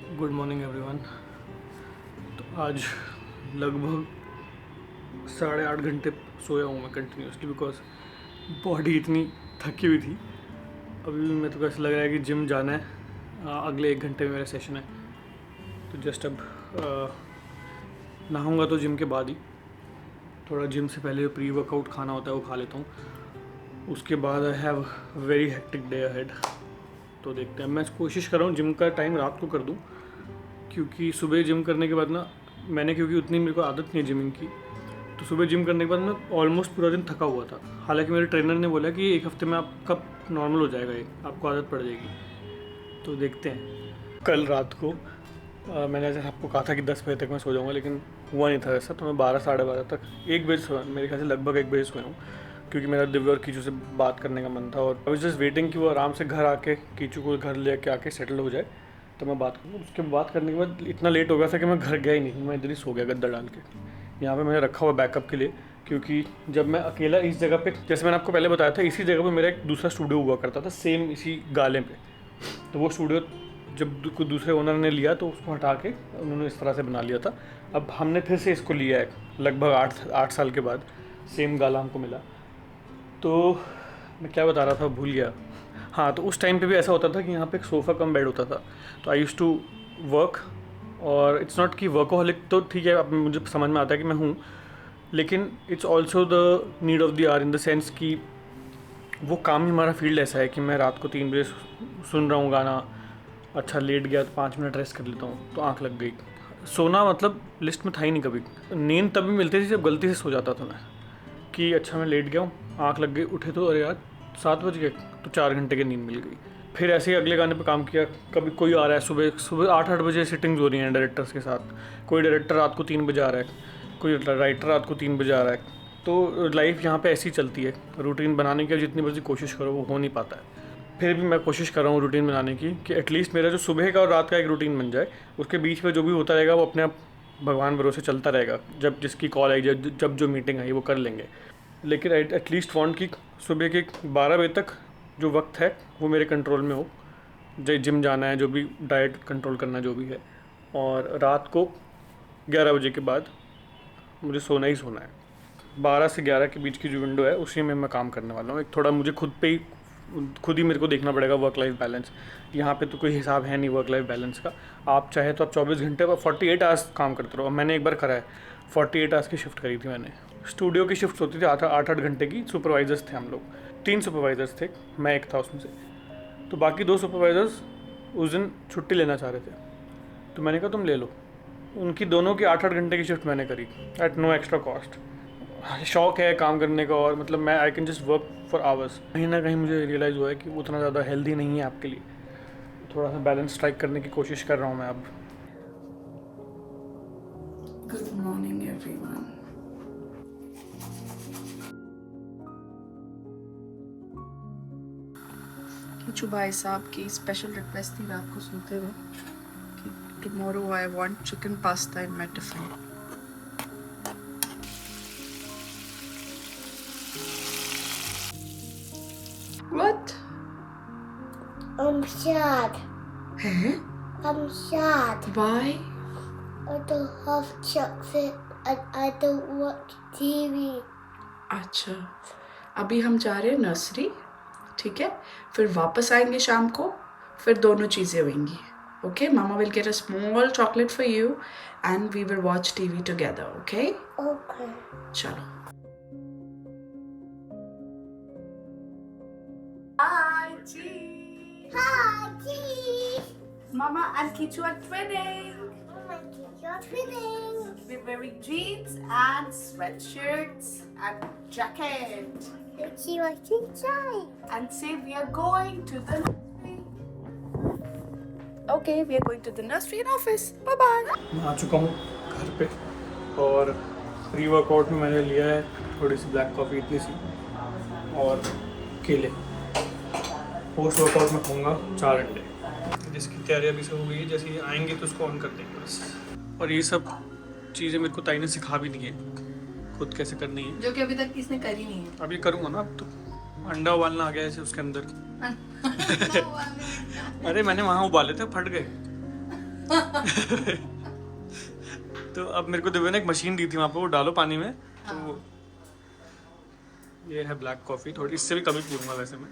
Good morning everyone. तो आज लगभग 8.5 घंटे सोया हूँ मैं कंटिन्यूसली, बिकॉज बॉडी इतनी थकी हुई थी। अभी भी मेरे को ऐसा लग रहा है कि जिम जाना है। अगले 1 घंटे में मेरा सेशन है। तो जस्ट अब नहाऊंगा तो जिम के बाद ही, थोड़ा जिम से पहले जो प्री वर्कआउट खाना होता है वो खा लेता हूँ। उसके बाद I have very hectic day ahead. तो देखते हैं। मैं कोशिश कर रहा हूँ जिम का टाइम रात को कर दूँ, क्योंकि सुबह जिम करने के बाद ना क्योंकि उतनी मेरे को आदत नहीं है जिमिंग की, तो सुबह जिम करने के बाद मैं ऑलमोस्ट पूरा दिन थका हुआ था। हालांकि मेरे ट्रेनर ने बोला कि 1 हफ्ते में आपका नॉर्मल हो जाएगा, ये आपको आदत पड़ जाएगी। तो देखते हैं। कल रात को मैंने ऐसे आपको कहा था कि 10 बजे तक मैं सो जाऊँगा, लेकिन हुआ नहीं था ऐसा। तो मैं 12 साढ़े 12 तक 1 बजे सोया, मेरे ख्याल से लगभग 1 बजे सोया हूँ, क्योंकि मेरा दिव्या और कीचू से बात करने का मन था। और आई वाज जस्ट वेटिंग कि वो आराम से घर आके कीचू को घर ले के आके सेटल हो जाए तो मैं बात करूँ। उसके बात करने के बाद इतना लेट हो गया था कि मैं घर गया ही नहीं, मैं इधर ही सो गया गद्दा डाल के। यहाँ पे मैंने रखा हुआ बैकअप के लिए, क्योंकि जब मैं अकेला इस जगह पे, जैसे मैंने आपको पहले बताया था, इसी जगह पे मेरा एक दूसरा स्टूडियो हुआ करता था, सेम इसी गाले पे। तो वो स्टूडियो जब कोई दूसरे ओनर ने लिया तो उसको हटा के उन्होंने इस तरह से बना लिया था। अब हमने फिर से इसको लिया है लगभग 8 साल के बाद, सेम गाला हमको मिला। तो मैं क्या बता रहा था, भूल गया। हाँ, तो उस टाइम पे भी ऐसा होता था कि यहाँ पे एक सोफ़ा कम बेड होता था। तो आई यूज़ टू वर्क, और इट्स नॉट कि वर्कोहलिक तो ठीक है, अब मुझे समझ में आता है कि मैं हूँ, लेकिन it's also the need of the hour, in the sense कि वो काम ही हमारा फील्ड ऐसा है कि मैं रात को 3 बजे सुन रहा हूँ गाना, अच्छा लेट गया तो 5 मिनट रेस्ट कर लेता हूँ तो आँख लग गई। सोना मतलब लिस्ट में था ही नहीं कभी। नींद तभी मिलती थी जब गलती से सो जाता था मैं, कि अच्छा मैं लेट गया हूँ, आँख लग गई, उठे तो अरे यार 7 बज गए, तो 4 घंटे की नींद मिल गई। फिर ऐसे ही अगले गाने पे काम किया। कभी कोई आ रहा है सुबह सुबह 8-8 बजे सिटिंग्स हो रही हैं डायरेक्टर्स के साथ, कोई डायरेक्टर रात को 3 बजे आ रहा है, कोई राइटर रात को 3 बजे आ रहा है। तो लाइफ यहाँ पे ऐसी चलती है। रूटीन बनाने की जितनी मर्जी कोशिश करो वो हो नहीं पाता है। फिर भी मैं कोशिश कर रहा हूँ रूटीन बनाने की, कि एटलीस्ट मेरा जो सुबह का और रात का एक रूटीन बन जाए। उसके बीच में जो भी होता रहेगा वो अपने आप भगवान भरोसे चलता रहेगा। जब जिसकी कॉल आई, जब जो मीटिंग आई वो कर लेंगे। लेकिन एटलीस्ट वांट कि सुबह के 12 बजे तक जो वक्त है वो मेरे कंट्रोल में हो। जिम जाना है, जो भी डाइट कंट्रोल करना जो भी है, और रात को 11 बजे के बाद मुझे सोना ही सोना है। 12 से 11 के बीच की जो विंडो है उसी में मैं काम करने वाला हूँ। एक थोड़ा मुझे खुद ही मेरे को देखना पड़ेगा वर्क लाइफ बैलेंस। यहाँ पे तो कोई हिसाब है नहीं वर्क लाइफ बैलेंस का। आप चाहे तो आप 24 घंटे 48 आवर्स काम करते रहो। मैंने एक बार करा है, 48 आवर्स की शिफ्ट करी थी मैंने। स्टूडियो की शिफ्ट होती थी 8-8 घंटे की। सुपरवाइजर्स थे हम लोग, 3 सुपरवाइजर्स थे, मैं एक था उसमें से। तो बाकी 2 सुपरवाइजर्स उस दिन छुट्टी लेना चाह रहे थे, तो मैंने कहा तुम ले लो। उनकी दोनों की 8-8 घंटे की शिफ्ट मैंने करी एट नो एक्स्ट्रा कॉस्ट। शौक है काम करने का, और मतलब मैं I can just work for hours. कहीं ना कहीं मुझे रियलाइज़ हुआ है कि उतना ज़्यादा हेल्दी नहीं है आपके लिए। थोड़ा सा बैलेंस स्ट्राइक करने की कोशिश कर रहा हूँ मैं अब। Good morning, everyone. किचू भाई साहब की स्पेशल रिक्वेस्ट थी रात को सोते हुए कि tomorrow I want chicken pasta in my tiffin. What? I'm sad. है? I'm sad. Why? I don't have chocolate and I don't watch TV. अच्छा, अभी हम जा रहे हैं नर्सरी, ठीक है? फिर वापस आएंगे शाम को, फिर दोनों चीज़ें होंगी। Okay, Mama will get a small chocolate for you and we will watch TV together, okay? Okay. चलो। Hi, cheese. Hi, cheese. Mama and Kichu are twinning. Oh my God, you're twinning. We're wearing jeans and sweatshirts and jacket. Let's see what's inside. And say we are going to the nursery. Okay, we are going to the nursery and office. Bye bye. मैं आ चुका हूँ घर पे, और pre workout में मैंने लिया है थोड़ी सी ब्लैक कॉफ़ी, इतनी सी, और केले। पोस्ट वर्कआउट में खाऊंगा 4 अंडे, जिसकी तैयारी अभी से हो गई है। जैसे ये आएंगे तो उसको ऑन कर देंगे बस। और ये सब चीज़ें मेरे को ताई ने सिखा भी दी है खुद कैसे करनी है, जो कि अभी तक किसने करी नहीं है। अभी करूँगा ना। अब तो अंडा उबालना आ गया है उसके अंदर। अरे मैंने वहाँ उबाले थे, फट गए। तो अब मेरे को दिव्या ने एक मशीन दी थी वहाँ पे, वो डालो पानी में, तो ये है ब्लैक कॉफ़ी। थोड़ी इससे भी कभी पीऊँगा वैसे मैं।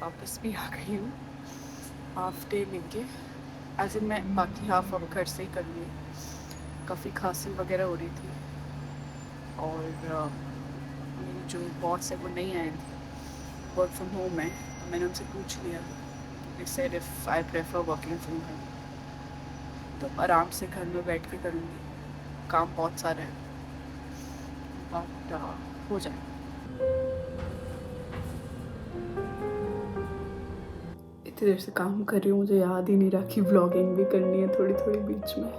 वापस भी आ गई हूँ हाफ डे लेके, एज इन मैं बाकी हाफ अब घर से ही करूँगी। काफ़ी खांसी वगैरह हो रही थी और मेरी जो बॉस है वो नहीं आए थे, वर्क फ्रॉम होम है, तो मैंने उनसे पूछ लिया। They said if I prefer working from home, तो आराम से घर में बैठ के करूँगी। काम बहुत सारा है बट हो जाए। इतनी देर से काम कर रही हूँ, मुझे याद ही नहीं रहा कि व्लॉगिंग भी करनी है थोड़ी थोड़ी बीच में।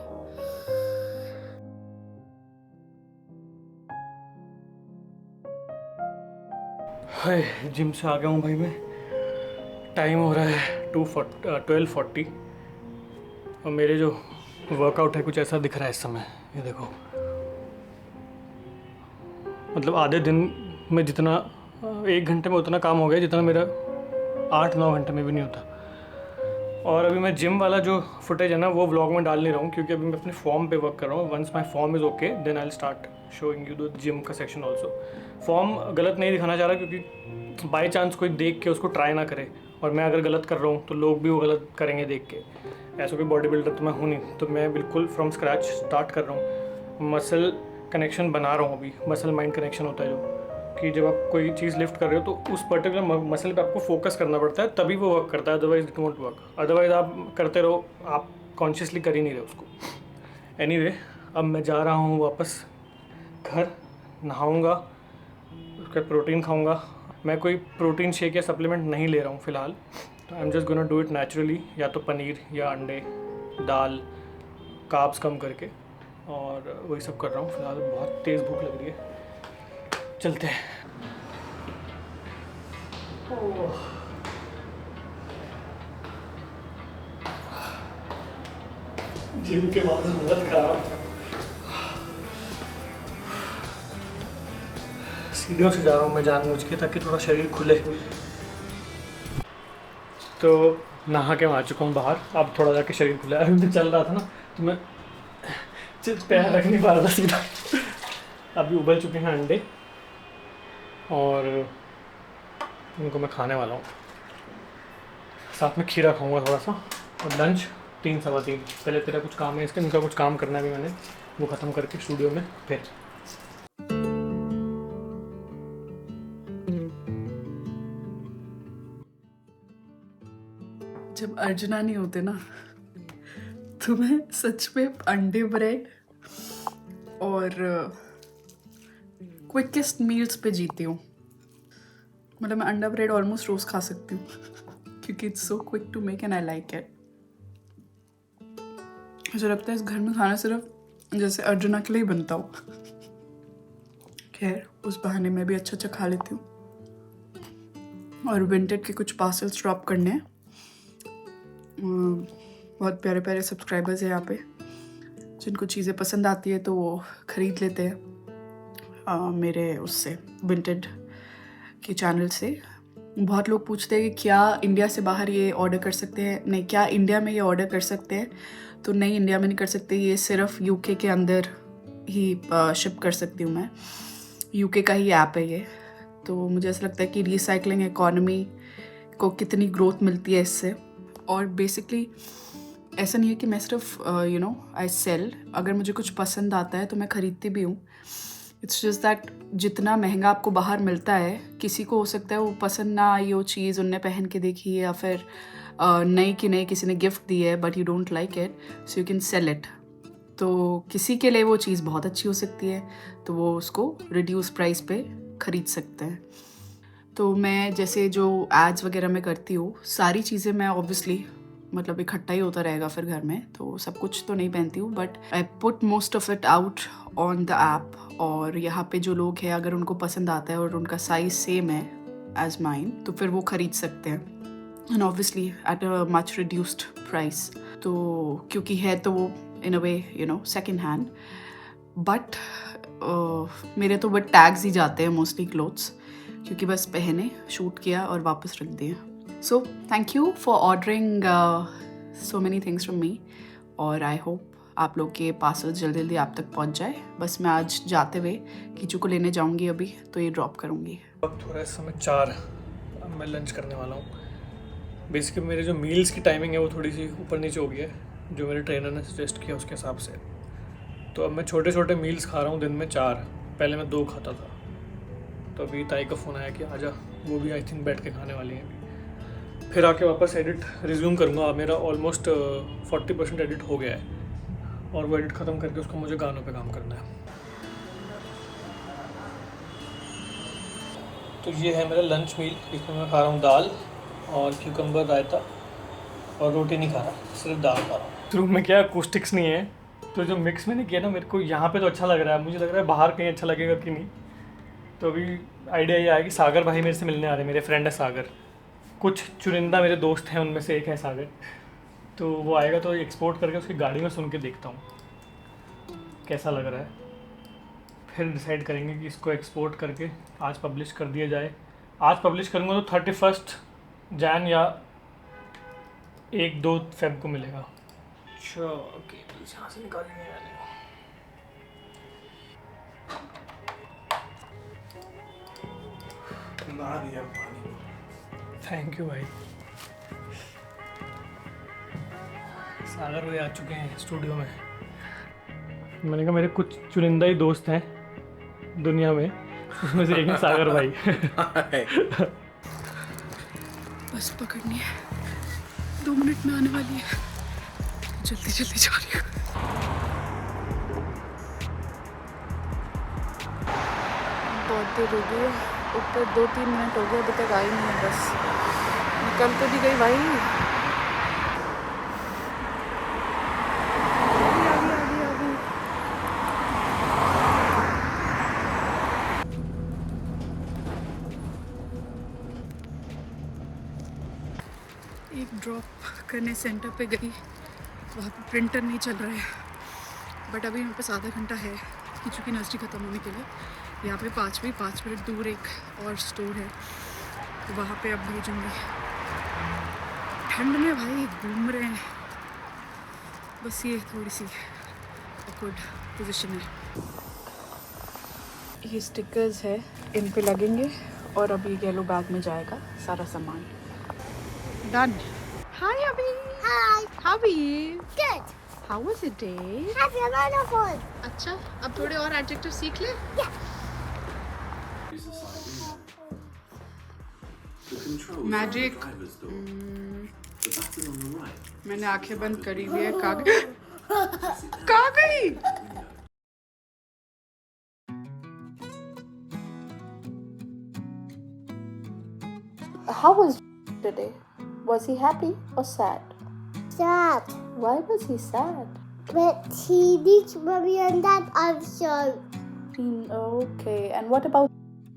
हाय, जिम से आ गया हूँ भाई मैं। टाइम हो रहा है 12:40 और मेरे जो वर्कआउट है कुछ ऐसा दिख रहा है इस समय। ये देखो, मतलब आधे दिन में जितना 1 घंटे में उतना काम हो गया जितना मेरा 8-9 घंटे में भी नहीं होता। और अभी मैं जिम वाला जो फुटेज है ना वो व्लॉग में डाल नहीं रहा हूँ, क्योंकि अभी मैं अपने फॉर्म पे वर्क कर रहा हूँ। Once my form is okay then I will start showing you the gym का सेक्शन ऑल्सो। फॉर्म गलत नहीं दिखाना चाह रहा, क्योंकि बाई चांस कोई देख के उसको ट्राई ना करे, और मैं अगर गलत कर रहा हूँ तो लोग भी वो गलत करेंगे देख के। ऐसा कोई बॉडी बिल्डर तो मैं हूँ नहीं, तो मैं बिल्कुल फ्रॉम स्क्रैच स्टार्ट कर रहा हूँ। मसल कनेक्शन बना रहा हूँ अभी। मसल माइंड कनेक्शन होता है जो, कि जब आप कोई चीज़ लिफ्ट कर रहे हो तो उस पर्टिकुलर मसल पे आपको फोकस करना पड़ता है, तभी वो वर्क करता है, otherwise it won't work. Otherwise आप करते रहो, आप कॉन्शियसली कर ही नहीं रहे उसको। एनीवे, अब मैं जा रहा हूँ वापस घर, नहाऊँगा, उसके बाद प्रोटीन खाऊँगा। मैं कोई प्रोटीन शेक या सप्लीमेंट नहीं ले रहा हूँ फ़िलहाल, तो I am just gonna do it naturally, या तो पनीर या अंडे, दाल, कार्ब्स कम करके, और वही सब कर रहा हूँ फ़िलहाल। बहुत तेज़ भूख लग रही है, चलते हैं। जिम के बाद हालत खराब, सीढ़ियों से जा रहा हूँ मैं जानबूझ के, ताकि थोड़ा शरीर खुले। तो नहा के मैं आ चुका हूँ बाहर, अब थोड़ा जाके शरीर खुला है। अभी मैं चल रहा था ना तो मैं पैर रख नहीं पा रहा था सीधा। अभी उबल चुके हैं अंडे और उनको मैं खाने वाला हूँ, साथ में खीरा खाऊंगा थोड़ा सा, और लंच 3-3:15। पहले तेरा कुछ काम है इसके, इनका कुछ काम करना है अभी मैंने, वो ख़त्म करके स्टूडियो में फिर। जब अर्चना नहीं होते ना तो मैं सच में अंडे ब्रेड और क्विकेस्ट मील्स पे जीती हूँ। मतलब मैं अंडा ब्रेड ऑलमोस्ट रोज खा सकती हूँ क्योंकि it's so quick to make and I like it. मुझे लगता है इस घर में खाना सिर्फ जैसे अर्जुना के लिए ही बनता हो। खैर, उस बहाने में भी अच्छा खा लेती हूँ। और विंटेड के कुछ पार्सल्स ड्रॉप करने हैं। बहुत प्यारे प्यारे सब्सक्राइबर्स हैं यहाँ पे, जिनको चीज़ें पसंद आती है तो वो ख़रीद लेते हैं मेरे उससे विंटेड के चैनल से। बहुत लोग पूछते हैं कि क्या इंडिया से बाहर ये ऑर्डर कर सकते हैं, नहीं क्या इंडिया में ये ऑर्डर कर सकते हैं, तो नहीं, इंडिया में नहीं कर सकते, ये सिर्फ यूके के अंदर ही शिप कर सकती हूँ मैं। यूके का ही ऐप है ये। तो मुझे ऐसा लगता है कि रिसाइकलिंग इकोनॉमी को कितनी ग्रोथ मिलती है इससे। और बेसिकली ऐसा नहीं है कि मैं सिर्फ आई सेल, अगर मुझे कुछ पसंद आता है तो मैं ख़रीदती भी हूँ। इट्स जस्ट दैट जितना महंगा आपको बाहर मिलता है, किसी को हो सकता है वो पसंद ना आई वो चीज़, उनने पहन के देखी है या फिर नई की नई किसी ने गिफ्ट दी है, but you don't like it, so you can sell it. तो किसी के लिए वो चीज़ बहुत अच्छी हो सकती है, तो वो उसको रिड्यूस प्राइस पे ख़रीद सकते हैं। तो मैं जैसे जो एड्स वगैरह मैं करती हूँ, सारी चीज़ें मैं ऑब्वियसली मतलब इकट्ठा ही होता रहेगा फिर घर में, तो सब कुछ तो नहीं पहनती हूँ, but I put most of it out on the app. और यहाँ पे जो लोग हैं अगर उनको पसंद आता है और उनका साइज़ सेम है एज माइन, तो फिर वो खरीद सकते हैं, and obviously at a much reduced price. तो क्योंकि है तो वो in a way you know second hand, but मेरे तो बट टैग्स ही जाते हैं मोस्टली क्लोथ्स, क्योंकि बस पहने, शूट किया और वापस रख दिए। So thank you for ordering so many things from me, और आई होप आप लोग के पार्सल जल्दी जल्दी आप तक पहुंच जाए। बस मैं आज जाते हुए कीचू को लेने जाऊंगी अभी, तो ये ड्रॉप करूंगी। अब थोड़ा इस समय 4, अब मैं लंच करने वाला हूँ। बेसिकली मेरे जो मील्स की टाइमिंग है वो थोड़ी सी ऊपर नीचे हो गई है, जो मेरे ट्रेनर ने सजेस्ट किया उसके हिसाब से। तो अब मैं छोटे छोटे मील्स खा रहा हूँ दिन में 4, पहले मैं 2 खाता था। तो अभी ताई का फ़ोन आया कि आजा, वो भी आई थिंक बैठ के खाने वाली है। फिर आके वापस एडिट रिज्यूम करूँगा। मेरा ऑलमोस्ट 40% एडिट हो गया है, और वो एडिट ख़त्म करके उसको मुझे गानों पे काम करना है। तो ये है मेरा लंच मील, इसमें मैं खा रहा हूँ दाल और क्यूकम्बर रायता, और रोटी नहीं खा रहा, सिर्फ दाल खा रहा हूँ। रूम में क्या अकॉस्टिक्स नहीं है, तो जो मिक्स मैंने किया ना, मेरे को यहाँ पे तो अच्छा लग रहा है, मुझे लग रहा है बाहर कहीं अच्छा लगेगा कि नहीं। तो अभी आइडिया ये आया कि सागर भाई मेरे से मिलने आ रहे हैं, मेरे फ्रेंड है सागर, कुछ चुनिंदा मेरे दोस्त हैं, उनमें से एक है सागर। तो वो आएगा तो एक्सपोर्ट करके उसकी गाड़ी में सुन के देखता हूँ कैसा लग रहा है, फिर डिसाइड करेंगे कि इसको एक्सपोर्ट करके आज पब्लिश कर दिया जाए। आज पब्लिश करूँगा तो 31 जैन या 1-2 फेब को मिलेगा। अच्छा ओके, यहाँ से निकालेंगे मैंने। थैंक यू भाई। सागर भाई आ चुके हैं स्टूडियो में। मैंने कहा मेरे कुछ चुनिंदा ही दोस्त हैं दुनिया में, उसमें से एक है सागर भाई। बस पकड़नी है, 2 मिनट में आने वाली है, जल्दी जल्दी जा रही हूँ। बहुत देर हो गई है, ऊपर 2-3 मिनट हो गए, अभी तक आई नहीं है। बस निकल तो नहीं गई भाई। एक ड्रॉप करने सेंटर पे गई, वहाँ पे प्रिंटर नहीं चल रहा है, बट अभी मेरे पास आधा घंटा है कि चूँकि नर्सरी ख़त्म होने के लिए। यहाँ पे 5 मिनट दूर एक और स्टोर है, तो वहाँ पे अब भेजूँगी। ठंड में भाई घूम रहे हैं, बस ये थोड़ी सी awkward पोजीशन है। ये स्टिकर्स है, इन पे लगेंगे, और अब ये येलो बैग में जाएगा सारा सामान। Done. Hi, Abhi. Hi. How are you? Good. How was your day? Have a wonderful. अच्छा, अब थोड़े और एडजेक्टिव सीख ले। मैजिक। मैंने आंखें बंद करी हुई है, कहाँ गई? How was today? Was he happy or sad? Sad. Why was he sad? But he needs mommy and dad also. Okay, and what about,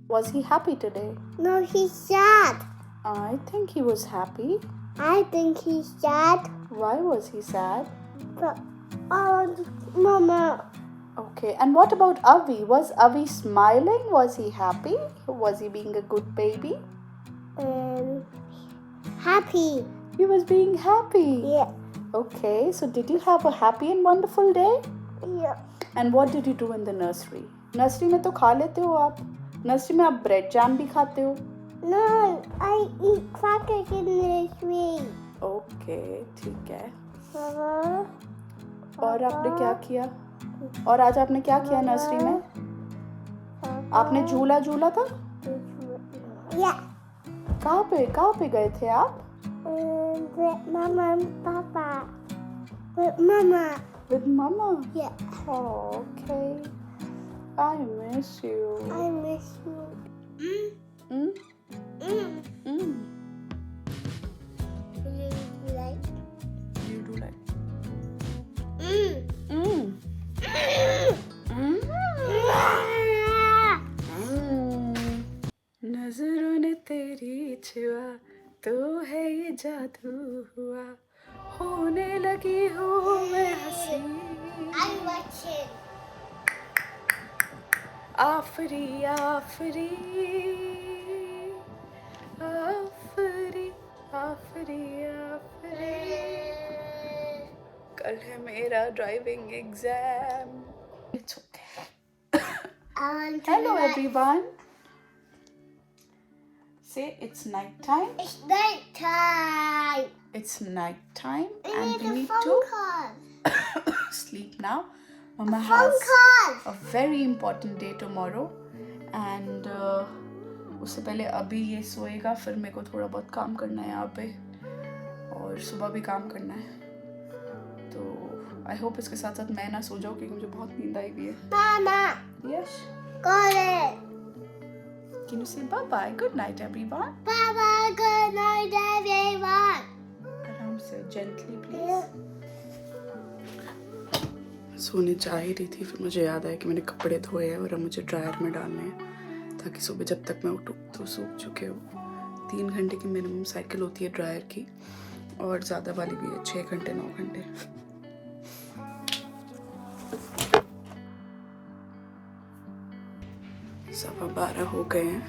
was he happy today? No, he's sad. I think he was happy. I think he's sad. Why was he sad? But I want Mama. Okay, and what about Avi? Was Avi smiling? Was he happy? Was he being a good baby? Happy. He was being happy. Yeah. Okay, so did you have a happy and wonderful day? Yeah. And what did you do in the nursery? Nursery में तो खा लेते हो आप, nursery में आप bread jam भी खाते हो। No, I eat crackers in the nursery. Okay, ठीक है। Mama. और आपने क्या किया? और आज आपने क्या किया नर्सरी में? आपने झूला झूला था? Yeah. कहाँ पे गए थे आप? With Mama and Papa. With Mama. With Mama? Yeah. Oh, okay. I miss you. I miss you. Mm? Mm. Mm. You like? You do like? Mm. Mm. Mm. Mm. Mm. नजर नूरों ने तेरी छुआ, तो है ये जादू हुआ, होने लगी हूँ मैं हंसी। I'm watching. आफरी आफरी आफरी आफरी आफरी। कल है मेरा driving exam. It's okay. I want to Hello like- everyone. Say it's night time. It's night time. It's night time I and need we a need phone to call. sleep now. Mama Phone has call. a very important day tomorrow and उससे पहले अभी ये सोएगा, फिर मेरे को थोड़ा बहुत काम करना है यहाँ पे और सुबह भी काम करना है। तो आई होप इसके साथ साथ मैं ना सो जाऊँ क्योंकि मुझे बहुत नींद आई हुई है। Mama, yes, got it. Can you say bye bye, good night everyone. Baba, good night, everyone. आराम से, जेंटली प्लीज। सोने जा ही रही थी, फिर मुझे याद आया कि मैंने कपड़े धोए हैं और अब मुझे ड्रायर में डालने हैं ताकि सुबह जब तक मैं उठूँ तो सूख चुके हो। 3 घंटे की मिनिमम साइकिल होती है ड्रायर की और ज़्यादा वाली भी है, 6 घंटे 9 घंटे। सवा 12 हो गए हैं,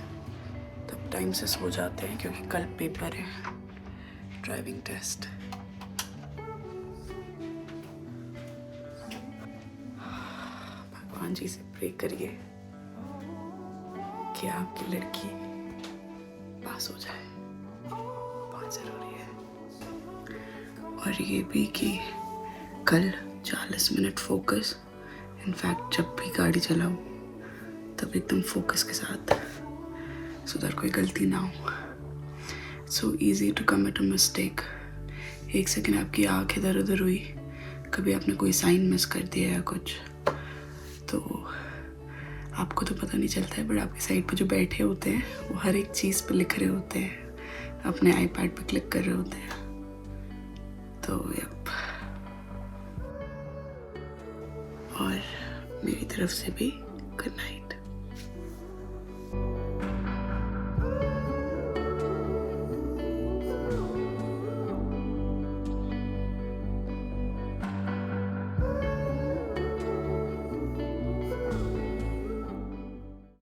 तब टाइम से सो जाते हैं क्योंकि कल पेपर है, ड्राइविंग टेस्ट। भगवान जी से प्रे करिए कि आपकी लड़की पास हो जाए, बहुत ज़रूरी है। और ये भी कि कल 40 मिनट फोकस, इनफैक्ट जब भी गाड़ी चलाओ तब एकदम फोकस के साथ, सो दैट कोई गलती ना हो। So easy to commit a mistake. 1 second आपकी आँख इधर उधर हुई, कभी आपने कोई साइन मिस कर दिया या कुछ, तो आपको तो पता नहीं चलता है, बट आपकी साइड पे जो बैठे होते हैं वो हर एक चीज़ पे लिख रहे होते हैं, अपने आईपैड पे क्लिक कर रहे होते हैं। तो यप, और मेरी तरफ से भी गुड नाइट।